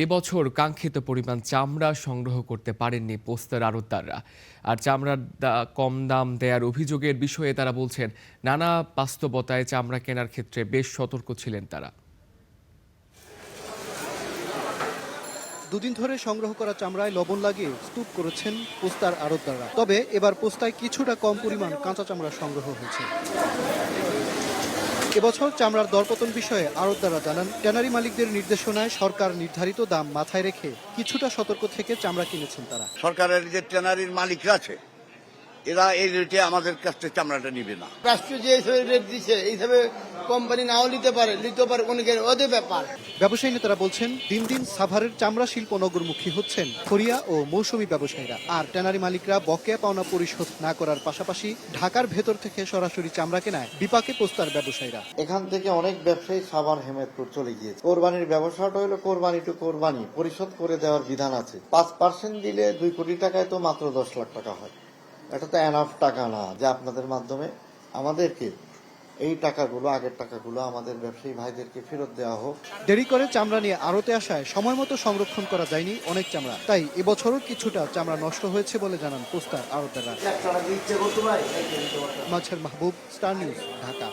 এবছর কাঙ্ক্ষিত পরিমাণ চামড়া সংগ্রহ করতে পারেননি পোস্তার আড়তদাররা। আর চামড়ার কম দাম দেওয়ার অভিযোগের বিষয়ে তারা বলছেন, নানা বাস্তবতায় চামড়া কেনার ক্ষেত্রে বেশ সতর্ক ছিলেন তারা। দুদিন ধরে সংগ্রহ করা চামড়ায় লবণ লাগিয়ে স্তূপ করেছেন পোস্তার আড়তদাররা। তবে এবার পোস্তায় কিছুটা কম পরিমাণ কাঁচা চামড়া সংগ্রহ হয়েছে। এবছর চামড়ার দরপতন বিষয়ে আড়তদাররা জানান, ট্যানারি মালিকদের নির্দেশনায় সরকার নির্ধারিত দাম মাথায় রেখে কিছুটা সতর্ক থেকে চামড়া কিনেছেন তারা। সরকারের যে ট্যানারির মালিকরা আছে, এরা এই রেটে আমাদের কাছ থেকে চামড়াটা নিবে না। রাষ্ট্র যে রেট দিচ্ছে এই হিসাবে কোম্পানি নাও নিতে পারে অনেকের ওদের ব্যাপার। ব্যবসায়ী নেতারা বলছেন, দিন দিন সাভারের চামড়া শিল্প নগরমুখী হচ্ছেন খড়িয়া ও মৌসুমী ব্যবসায়ীরা। আর ট্যানারি মালিকরা বকেয়া পাওনা পরিশোধ না করার পাশাপাশি ঢাকার ভেতর থেকে সরাসরি চামড়া কেনায় বিপাকে পোস্তার ব্যবসায়ীরা। এখান থেকে অনেক ব্যবসায়ী সাভার হেমেদপুর চলে গিয়েছে। কোরবানির ব্যবসাটা হলো কোরবানি টু কোরবানি, পরিশোধ করে দেওয়ার বিধান আছে। 5% দিলে 2 কোটি টাকায় তো মাত্র 10 লাখ টাকা হয়। এটা তো এনাফ টাকা না যে আপনাদের মাধ্যমে আমাদেরকে এই টাকাগুলো, আগের টাকাগুলো আমাদের ব্যবসায়ী ভাইদেরকে ফেরত দেওয়া হোক। দেরি করে চামড়া নিয়ে আড়তে আসায় সময় মতো সংরক্ষণ করা যায়নি অনেক চামড়া, তাই এবছরও কিছুটা চামড়া নষ্ট হয়েছে বলে জানান পোস্তার আড়তদাররা। মাঝের মাহবুব, স্টার নিউজ, ঢাকা।